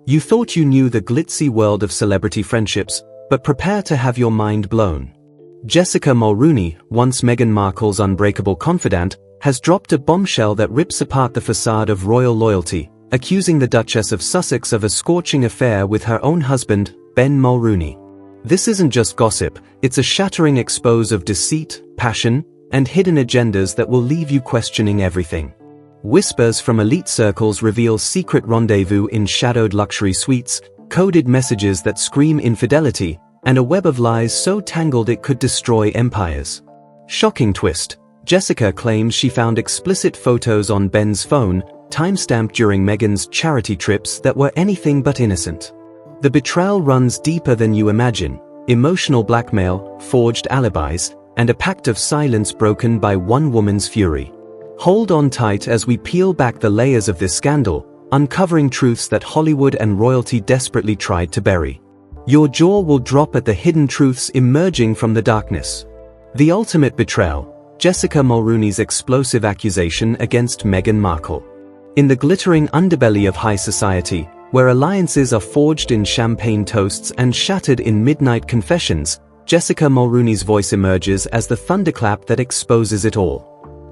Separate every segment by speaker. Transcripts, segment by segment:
Speaker 1: You thought you knew the glitzy world of celebrity friendships, but prepare to have your mind blown. Jessica Mulroney, once Meghan Markle's unbreakable confidant, has dropped a bombshell that rips apart the facade of royal loyalty, accusing the Duchess of Sussex of a scorching affair with her own husband, Ben Mulroney. This isn't just gossip, it's a shattering expose of deceit, passion, and hidden agendas that will leave you questioning everything. Whispers from elite circles reveal secret rendezvous in shadowed luxury suites, coded messages that scream infidelity, and a web of lies so tangled it could destroy empires. Shocking twist. Jessica claims she found explicit photos on Ben's phone, timestamped during Meghan's charity trips, that were anything but innocent. The betrayal runs deeper than you imagine: emotional blackmail, forged alibis, and a pact of silence broken by one woman's fury. Hold on tight as we peel back the layers of this scandal, uncovering truths that Hollywood and royalty desperately tried to bury. Your jaw will drop at the hidden truths emerging from the darkness. The ultimate betrayal: Jessica Mulroney's explosive accusation against Meghan Markle. In the glittering underbelly of high society, where alliances are forged in champagne toasts and shattered in midnight confessions, Jessica Mulroney's voice emerges as the thunderclap that exposes it all.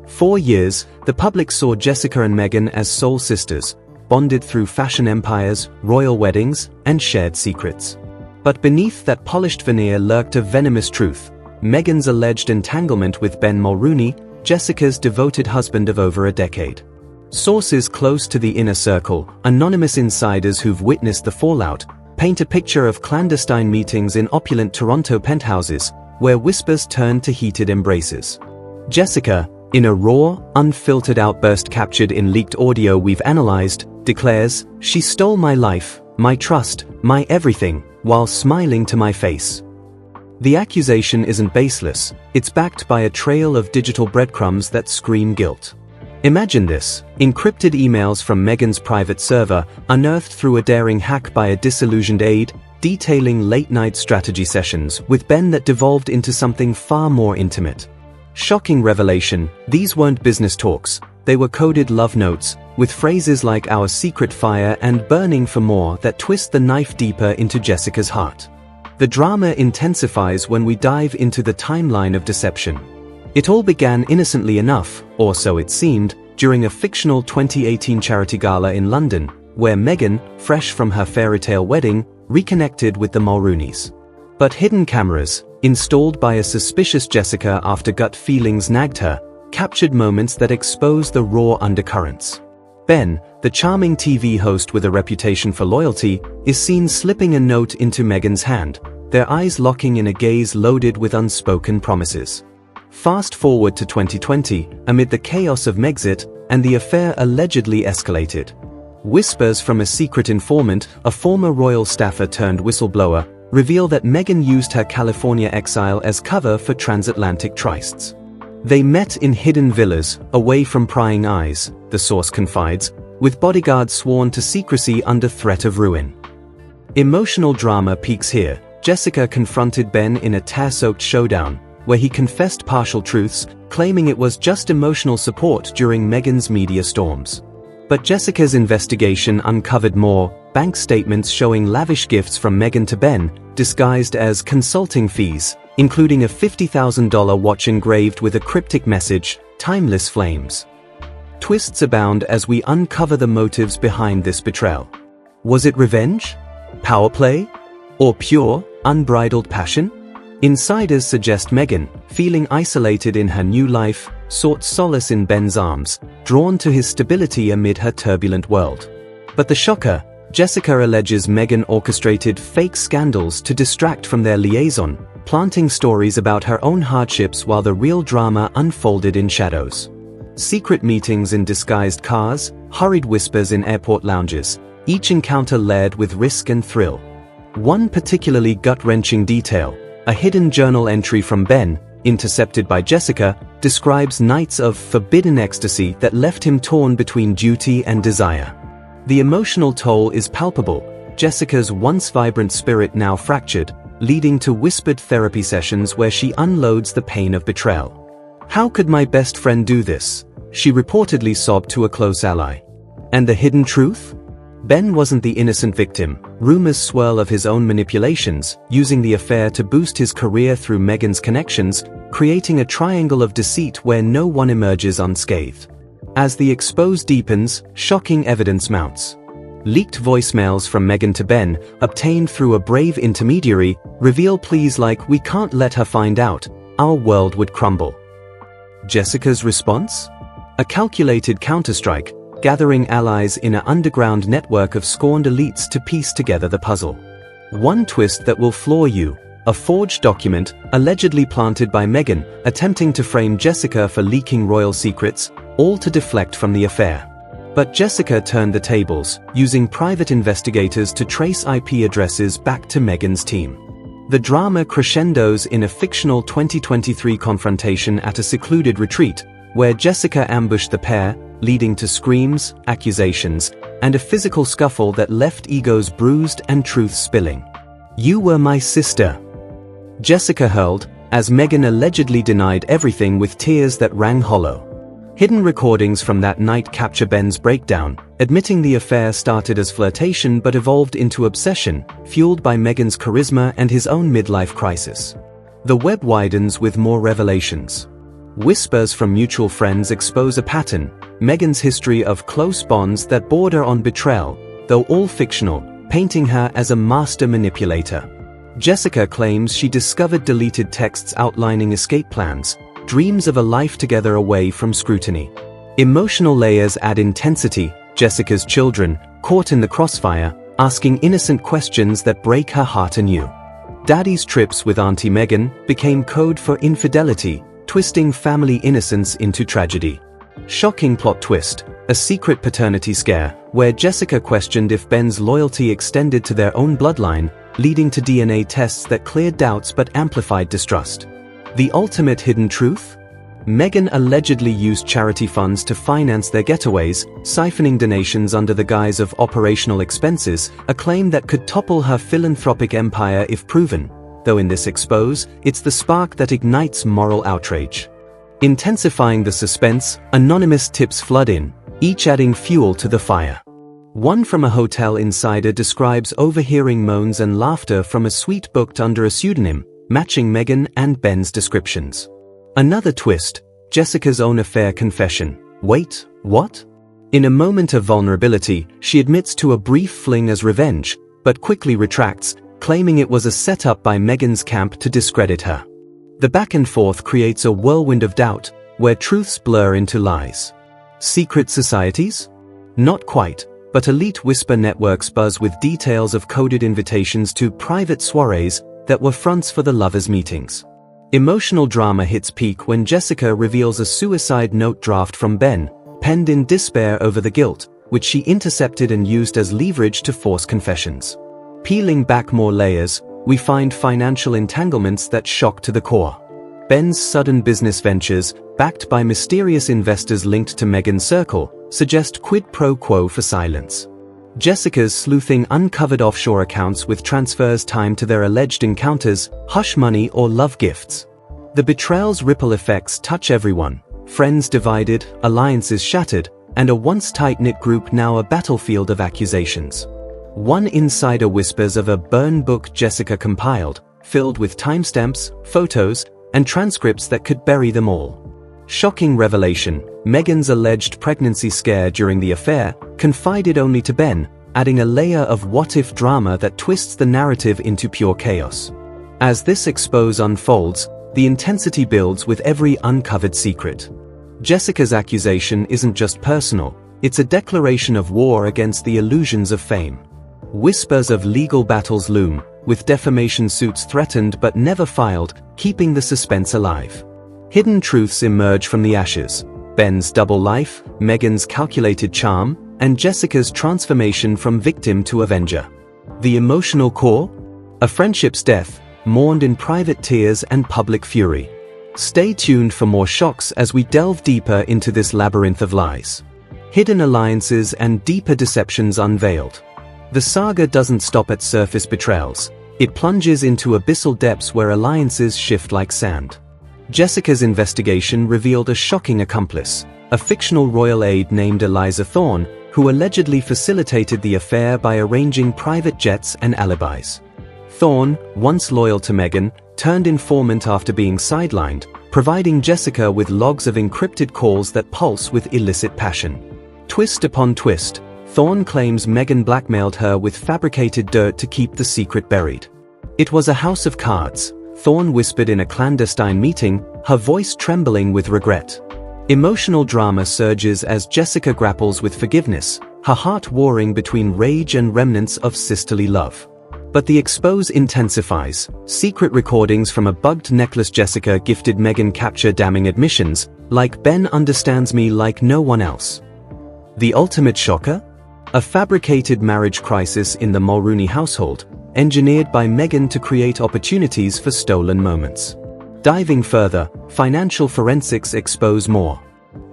Speaker 1: For years, the public saw Jessica and Meghan as soul sisters, bonded through fashion empires, royal weddings, and shared secrets. But beneath that polished veneer lurked a venomous truth: Meghan's alleged entanglement with Ben Mulroney, Jessica's devoted husband of over a decade. Sources close to the inner circle, anonymous insiders who've witnessed the fallout, paint a picture of clandestine meetings in opulent Toronto penthouses, where whispers turned to heated embraces. Jessica, in a raw, unfiltered outburst captured in leaked audio we've analyzed, declares, "She stole my life, my trust, my everything, while smiling to my face." The accusation isn't baseless, it's backed by a trail of digital breadcrumbs that scream guilt. Imagine this: encrypted emails from Meghan's private server, unearthed through a daring hack by a disillusioned aide, detailing late-night strategy sessions with Ben that devolved into something far more intimate. Shocking revelation: these weren't business talks, they were coded love notes, with phrases like "our secret fire" and "burning for more" that twist the knife deeper into Jessica's heart. The drama intensifies when we dive into the timeline of deception. It all began innocently enough, or so it seemed, during a fictional 2018 charity gala in London, where Meghan, fresh from her fairytale wedding, reconnected with the Mulroneys. But hidden cameras, installed by a suspicious Jessica after gut feelings nagged her, captured moments that exposed the raw undercurrents. Ben, the charming TV host with a reputation for loyalty, is seen slipping a note into Meghan's hand, their eyes locking in a gaze loaded with unspoken promises. Fast forward to 2020, amid the chaos of Megxit, and the affair allegedly escalated. Whispers from a secret informant, a former royal staffer turned whistleblower, reveal that Meghan used her California exile as cover for transatlantic trysts. They met in hidden villas, away from prying eyes, the source confides, with bodyguards sworn to secrecy under threat of ruin. Emotional drama peaks here. Jessica confronted Ben in a tear-soaked showdown, where he confessed partial truths, claiming it was just emotional support during Meghan's media storms. But Jessica's investigation uncovered more: bank statements showing lavish gifts from Meghan to Ben, disguised as consulting fees, including a $50,000 watch engraved with a cryptic message, "Timeless Flames." Twists abound as we uncover the motives behind this betrayal. Was it revenge? Power play? Or pure, unbridled passion? Insiders suggest Meghan, feeling isolated in her new life, sought solace in Ben's arms, drawn to his stability amid her turbulent world. But the shocker: Jessica alleges Meghan orchestrated fake scandals to distract from their liaison, planting stories about her own hardships while the real drama unfolded in shadows. Secret meetings in disguised cars, hurried whispers in airport lounges, each encounter layered with risk and thrill. One particularly gut-wrenching detail: a hidden journal entry from Ben, intercepted by Jessica, describes nights of forbidden ecstasy that left him torn between duty and desire. The emotional toll is palpable: Jessica's once vibrant spirit now fractured, leading to whispered therapy sessions where she unloads the pain of betrayal. "How could my best friend do this?" she reportedly sobbed to a close ally. And the hidden truth? Ben wasn't the innocent victim. Rumors swirl of his own manipulations, using the affair to boost his career through Meghan's connections, creating a triangle of deceit where no one emerges unscathed. As the expose deepens, shocking evidence mounts. Leaked voicemails from Meghan to Ben, obtained through a brave intermediary, reveal pleas like "We can't let her find out, our world would crumble." Jessica's response? A calculated counterstrike, gathering allies in an underground network of scorned elites to piece together the puzzle. One twist that will floor you: a forged document, allegedly planted by Meghan, attempting to frame Jessica for leaking royal secrets, all to deflect from the affair. But Jessica turned the tables, using private investigators to trace IP addresses back to Meghan's team. The drama crescendos in a fictional 2023 confrontation at a secluded retreat, where Jessica ambushed the pair, leading to screams, accusations, and a physical scuffle that left egos bruised and truth spilling. "You were my sister," Jessica hurled, as Meghan allegedly denied everything with tears that rang hollow. Hidden recordings from that night capture Ben's breakdown, admitting the affair started as flirtation but evolved into obsession, fueled by Meghan's charisma and his own midlife crisis. The web widens with more revelations. Whispers from mutual friends expose a pattern: Meghan's history of close bonds that border on betrayal, though all fictional, painting her as a master manipulator. Jessica claims she discovered deleted texts outlining escape plans, dreams of a life together away from scrutiny. Emotional layers add intensity: Jessica's children, caught in the crossfire, asking innocent questions that break her heart anew. Daddy's trips with Auntie Meghan became code for infidelity, twisting family innocence into tragedy. Shocking plot twist: a secret paternity scare, where Jessica questioned if Ben's loyalty extended to their own bloodline, leading to DNA tests that cleared doubts but amplified distrust. The ultimate hidden truth? Meghan allegedly used charity funds to finance their getaways, siphoning donations under the guise of operational expenses, a claim that could topple her philanthropic empire if proven, though in this expose, it's the spark that ignites moral outrage. Intensifying the suspense, anonymous tips flood in, each adding fuel to the fire. One from a hotel insider describes overhearing moans and laughter from a suite booked under a pseudonym, matching Meghan and Ben's descriptions. Another twist: Jessica's own affair confession. Wait, what? In a moment of vulnerability, she admits to a brief fling as revenge, but quickly retracts, claiming it was a setup by Meghan's camp to discredit her. The back and forth creates a whirlwind of doubt, where truths blur into lies. Secret societies? Not quite, but elite whisper networks buzz with details of coded invitations to private soirees that were fronts for the lovers' meetings. Emotional drama hits peak when Jessica reveals a suicide note draft from Ben, penned in despair over the guilt, which she intercepted and used as leverage to force confessions. Peeling back more layers, we find financial entanglements that shock to the core. Ben's sudden business ventures, backed by mysterious investors linked to Meghan's circle, suggest quid pro quo for silence. Jessica's sleuthing uncovered offshore accounts with transfers timed to their alleged encounters, hush money or love gifts. The betrayal's ripple effects touch everyone: friends divided, alliances shattered, and a once tight-knit group now a battlefield of accusations. One insider whispers of a burn book Jessica compiled, filled with timestamps, photos, and transcripts that could bury them all. Shocking revelation: Meghan's alleged pregnancy scare during the affair, confided only to Ben, adding a layer of what-if drama that twists the narrative into pure chaos. As this expose unfolds, the intensity builds with every uncovered secret. Jessica's accusation isn't just personal, it's a declaration of war against the illusions of fame. Whispers of legal battles loom, with defamation suits threatened but never filed, keeping the suspense alive. Hidden truths emerge from the ashes: Ben's double life, Meghan's calculated charm, and Jessica's transformation from victim to avenger. The emotional core? A friendship's death, mourned in private tears and public fury. Stay tuned for more shocks as we delve deeper into this labyrinth of lies. Hidden alliances and deeper deceptions unveiled. The saga doesn't stop at surface betrayals. It plunges into abyssal depths where alliances shift like sand. Jessica's investigation revealed a shocking accomplice, a fictional royal aide named Eliza Thorne, who allegedly facilitated the affair by arranging private jets and alibis. Thorne, once loyal to Meghan, turned informant after being sidelined, providing Jessica with logs of encrypted calls that pulse with illicit passion. Twist upon twist, Thorne claims Meghan blackmailed her with fabricated dirt to keep the secret buried. "It was a house of cards," Thorne whispered in a clandestine meeting, her voice trembling with regret. Emotional drama surges as Jessica grapples with forgiveness, her heart warring between rage and remnants of sisterly love. But the expose intensifies. Secret recordings from a bugged necklace Jessica gifted Meghan capture damning admissions, like "Ben understands me like no one else." The ultimate shocker? A fabricated marriage crisis in the Mulroney household, engineered by Meghan to create opportunities for stolen moments. Diving further, financial forensics expose more.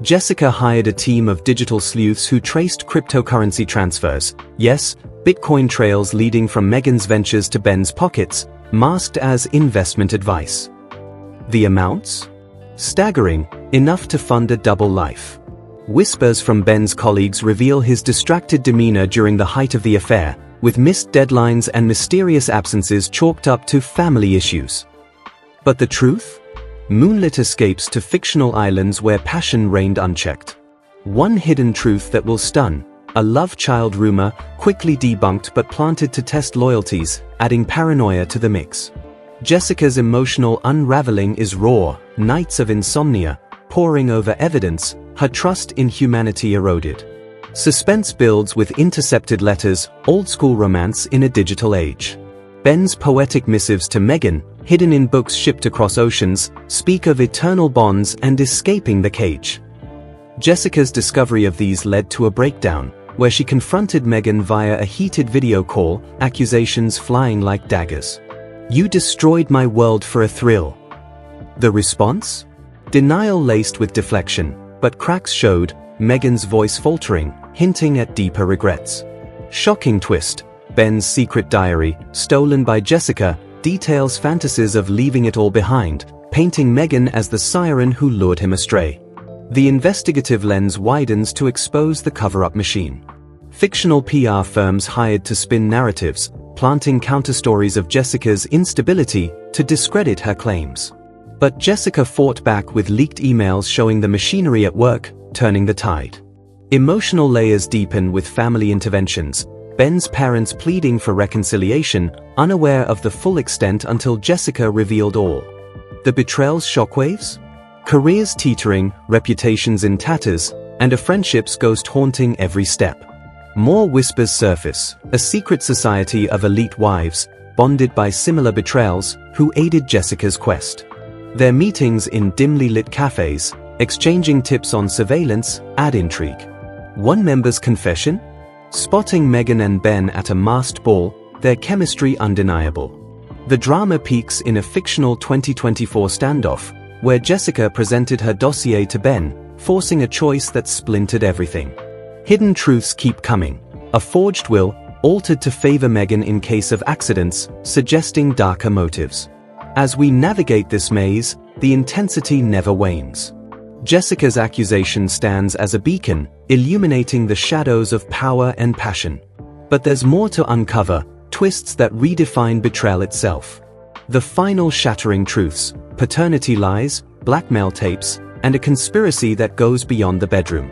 Speaker 1: Jessica hired a team of digital sleuths who traced cryptocurrency transfers, yes, Bitcoin trails leading from Meghan's ventures to Ben's pockets, masked as investment advice. The amounts? Staggering, enough to fund a double life. Whispers from Ben's colleagues reveal his distracted demeanor during the height of the affair, with missed deadlines and mysterious absences chalked up to family issues. But the truth? Moonlit escapes to fictional islands where passion reigned unchecked. One hidden truth that will stun, a love child rumor, quickly debunked but planted to test loyalties, adding paranoia to the mix. Jessica's emotional unraveling is raw, nights of insomnia, poring over evidence, her trust in humanity eroded. Suspense builds with intercepted letters, old-school romance in a digital age. Ben's poetic missives to Meghan, hidden in books shipped across oceans, speak of eternal bonds and escaping the cage. Jessica's discovery of these led to a breakdown, where she confronted Meghan via a heated video call, accusations flying like daggers. "You destroyed my world for a thrill." The response? Denial laced with deflection, but cracks showed, Meghan's voice faltering, hinting at deeper regrets. Shocking twist, Ben's secret diary, stolen by Jessica, details fantasies of leaving it all behind, painting Meghan as the siren who lured him astray. The investigative lens widens to expose the cover-up machine. Fictional PR firms hired to spin narratives, planting counterstories of Jessica's instability to discredit her claims. But Jessica fought back with leaked emails showing the machinery at work, turning the tide. Emotional layers deepen with family interventions, Ben's parents pleading for reconciliation, unaware of the full extent until Jessica revealed all. The betrayal's shockwaves? Careers teetering, reputations in tatters, and a friendship's ghost haunting every step. More whispers surface, a secret society of elite wives, bonded by similar betrayals, who aided Jessica's quest. Their meetings in dimly lit cafes, exchanging tips on surveillance, add intrigue. One member's confession? Spotting Meghan and Ben at a masked ball, their chemistry undeniable. The drama peaks in a fictional 2024 standoff, where Jessica presented her dossier to Ben, forcing a choice that splintered everything. Hidden truths keep coming. A forged will, altered to favor Meghan in case of accidents, suggesting darker motives. As we navigate this maze, the intensity never wanes. Jessica's accusation stands as a beacon, illuminating the shadows of power and passion. But there's more to uncover, twists that redefine betrayal itself. The final shattering truths, paternity lies, blackmail tapes, and a conspiracy that goes beyond the bedroom.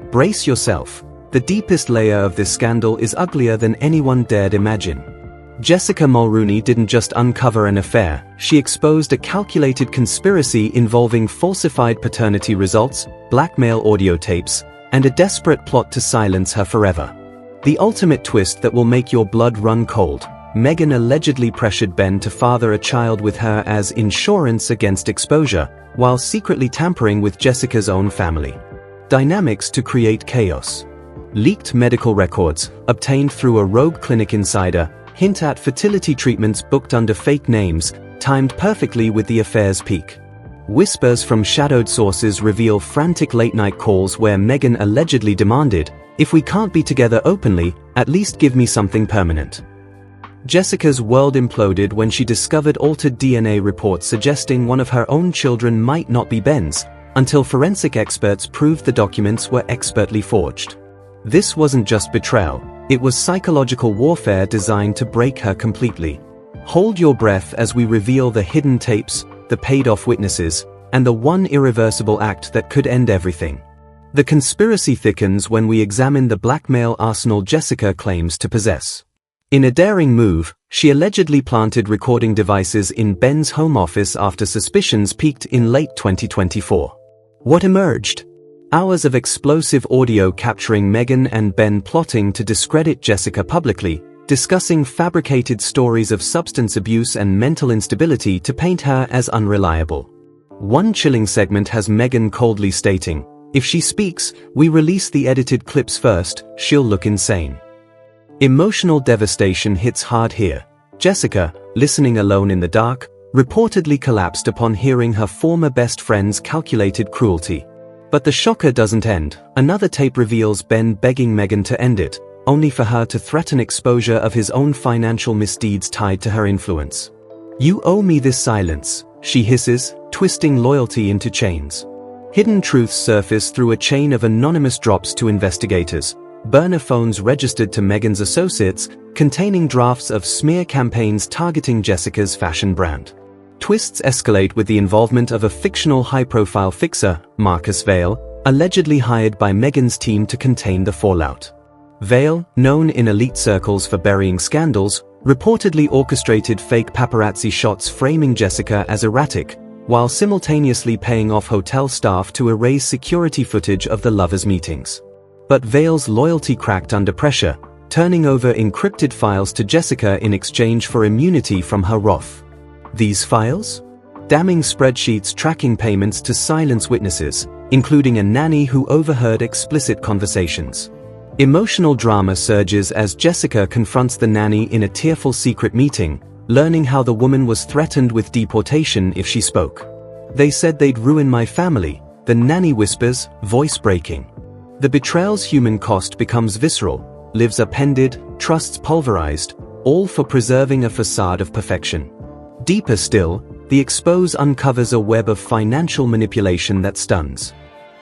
Speaker 1: Brace yourself. The deepest layer of this scandal is uglier than anyone dared imagine. Jessica Mulroney didn't just uncover an affair, she exposed a calculated conspiracy involving falsified paternity results, blackmail audio tapes, and a desperate plot to silence her forever. The ultimate twist that will make your blood run cold. Meghan allegedly pressured Ben to father a child with her as insurance against exposure, while secretly tampering with Jessica's own family. Dynamics to create chaos. Leaked medical records, obtained through a rogue clinic insider, hint at fertility treatments booked under fake names, timed perfectly with the affair's peak. Whispers from shadowed sources reveal frantic late-night calls where Meghan allegedly demanded, "If we can't be together openly, at least give me something permanent." Jessica's world imploded when she discovered altered DNA reports suggesting one of her own children might not be Ben's, until forensic experts proved the documents were expertly forged. This wasn't just betrayal, it was psychological warfare designed to break her completely. Hold your breath as we reveal the hidden tapes, the paid-off witnesses, and the one irreversible act that could end everything. The conspiracy thickens when we examine the blackmail arsenal Jessica claims to possess. In a daring move, she allegedly planted recording devices in Ben's home office after suspicions peaked in late 2024. What emerged? Hours of explosive audio capturing Meghan and Ben plotting to discredit Jessica publicly, discussing fabricated stories of substance abuse and mental instability to paint her as unreliable. One chilling segment has Meghan coldly stating, "If she speaks, we release the edited clips first, she'll look insane." Emotional devastation hits hard here. Jessica, listening alone in the dark, reportedly collapsed upon hearing her former best friend's calculated cruelty. But the shocker doesn't end. Another tape reveals Ben begging Meghan to end it, only for her to threaten exposure of his own financial misdeeds tied to her influence. "You owe me this silence," she hisses, twisting loyalty into chains. Hidden truths surface through a chain of anonymous drops to investigators. Burner phones registered to Meghan's associates, containing drafts of smear campaigns targeting Jessica's fashion brand. Twists escalate with the involvement of a fictional high-profile fixer, Marcus Vale, allegedly hired by Meghan's team to contain the fallout. Vale, known in elite circles for burying scandals, reportedly orchestrated fake paparazzi shots framing Jessica as erratic, while simultaneously paying off hotel staff to erase security footage of the lovers' meetings. But Vale's loyalty cracked under pressure, turning over encrypted files to Jessica in exchange for immunity from her wrath. These files? Damning spreadsheets tracking payments to silence witnesses, including a nanny who overheard explicit conversations. Emotional drama surges as Jessica confronts the nanny in a tearful secret meeting, learning how the woman was threatened with deportation if she spoke. "They said they'd ruin my family," the nanny whispers, voice breaking. The betrayal's human cost becomes visceral, lives upended, trusts pulverized, all for preserving a facade of perfection. Deeper still, the expose uncovers a web of financial manipulation that stuns.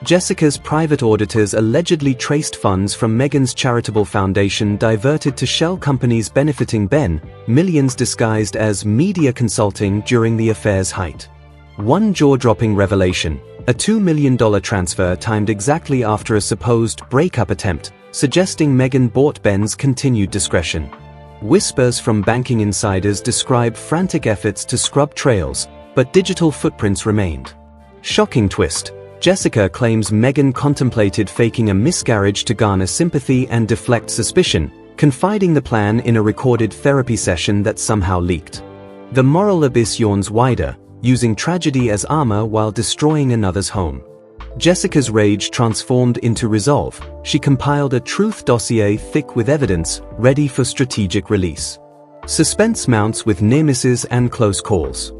Speaker 1: Jessica's private auditors allegedly traced funds from Meghan's charitable foundation diverted to shell companies benefiting Ben, millions disguised as media consulting during the affair's height. One jaw-dropping revelation: a $2 million transfer timed exactly after a supposed breakup attempt, suggesting Meghan bought Ben's continued discretion. Whispers from banking insiders describe frantic efforts to scrub trails, but digital footprints remained. Shocking twist: Jessica claims Meghan contemplated faking a miscarriage to garner sympathy and deflect suspicion, confiding the plan in a recorded therapy session that somehow leaked. The moral abyss yawns wider, using tragedy as armor while destroying another's home. Jessica's rage transformed into resolve. She compiled a truth dossier thick with evidence, ready for strategic release. Suspense mounts with near misses and close calls.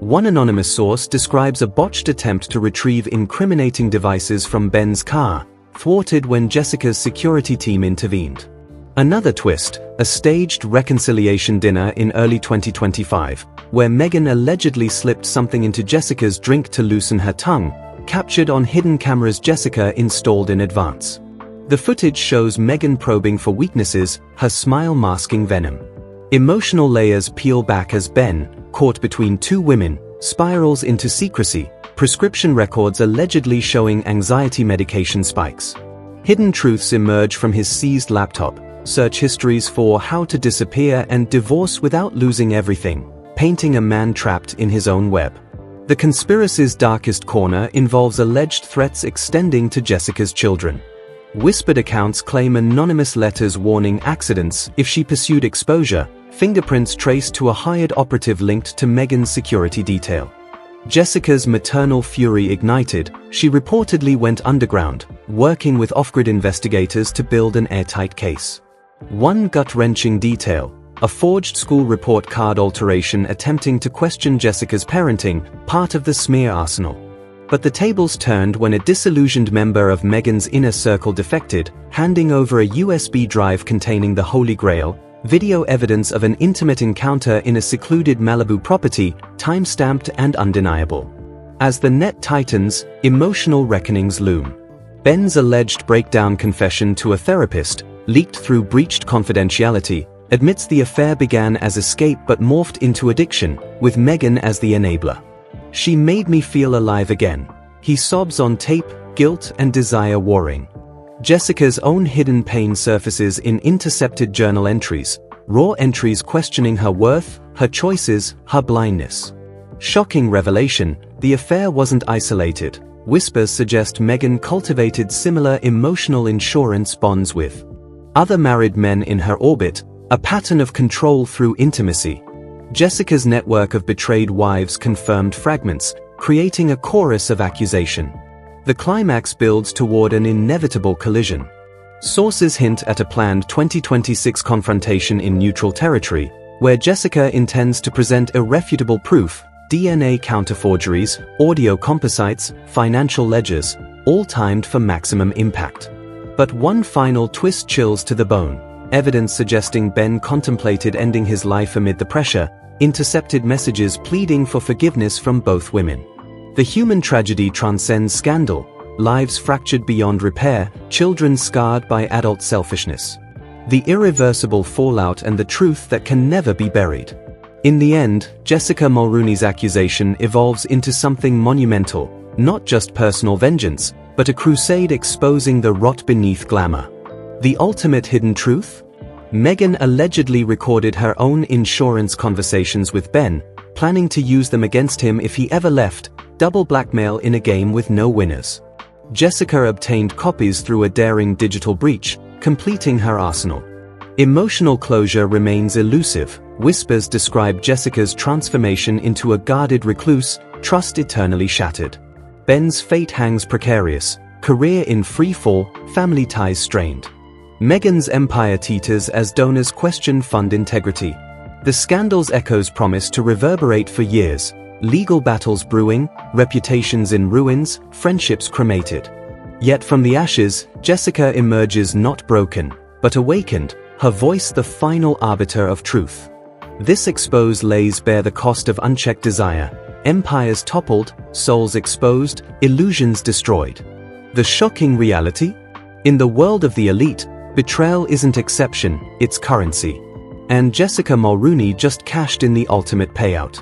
Speaker 1: One anonymous source describes a botched attempt to retrieve incriminating devices from Ben's car, thwarted when Jessica's security team intervened. Another twist: a staged reconciliation dinner in early 2025, where Meghan allegedly slipped something into Jessica's drink to loosen her tongue, captured on hidden cameras Jessica installed in advance. The footage shows Meghan probing for weaknesses, her smile masking venom. Emotional layers peel back as Ben, caught between two women, spirals into secrecy, prescription records allegedly showing anxiety medication spikes. Hidden truths emerge from his seized laptop, search histories for how to disappear and divorce without losing everything, painting a man trapped in his own web. The conspiracy's darkest corner involves alleged threats extending to Jessica's children. Whispered accounts claim anonymous letters warning accidents if she pursued exposure, fingerprints traced to a hired operative linked to Meghan's security detail. Jessica's maternal fury ignited. She reportedly went underground, working with off-grid investigators to build an airtight case. One gut-wrenching detail: a forged school report card alteration attempting to question Jessica's parenting, part of the smear arsenal. But the tables turned when a disillusioned member of Meghan's inner circle defected, handing over a USB drive containing the Holy Grail, video evidence of an intimate encounter in a secluded Malibu property, time-stamped and undeniable. As the net tightens, emotional reckonings loom. Ben's alleged breakdown confession to a therapist, leaked through breached confidentiality, admits the affair began as escape but morphed into addiction, with Meghan as the enabler. "She made me feel alive again," he sobs on tape, guilt and desire warring. Jessica's own hidden pain surfaces in intercepted journal entries, raw entries questioning her worth, her choices, her blindness. Shocking revelation, the affair wasn't isolated. Whispers suggest Meghan cultivated similar emotional insurance bonds with other married men in her orbit, a pattern of control through intimacy. Jessica's network of betrayed wives confirmed fragments, creating a chorus of accusation. The climax builds toward an inevitable collision. Sources hint at a planned 2026 confrontation in neutral territory, where Jessica intends to present irrefutable proof, DNA counterforgeries, audio composites, financial ledgers, all timed for maximum impact. But one final twist chills to the bone. Evidence suggesting Ben contemplated ending his life amid the pressure, intercepted messages pleading for forgiveness from both women. The human tragedy transcends scandal, lives fractured beyond repair, children scarred by adult selfishness. The irreversible fallout and the truth that can never be buried. In the end, Jessica Mulroney's accusation evolves into something monumental, not just personal vengeance, but a crusade exposing the rot beneath glamour. The ultimate hidden truth? Meghan allegedly recorded her own insurance conversations with Ben, planning to use them against him if he ever left, double blackmail in a game with no winners. Jessica obtained copies through a daring digital breach, completing her arsenal. Emotional closure remains elusive. Whispers describe Jessica's transformation into a guarded recluse, trust eternally shattered. Ben's fate hangs precarious, career in free fall, family ties strained. Meghan's empire teeters as donors question fund integrity. The scandal's echoes promise to reverberate for years, legal battles brewing, reputations in ruins, friendships cremated. Yet from the ashes, Jessica emerges not broken, but awakened, her voice the final arbiter of truth. This expose lays bare the cost of unchecked desire, empires toppled, souls exposed, illusions destroyed. The shocking reality? In the world of the elite, betrayal isn't exception, it's currency. And Jessica Mulroney just cashed in the ultimate payout.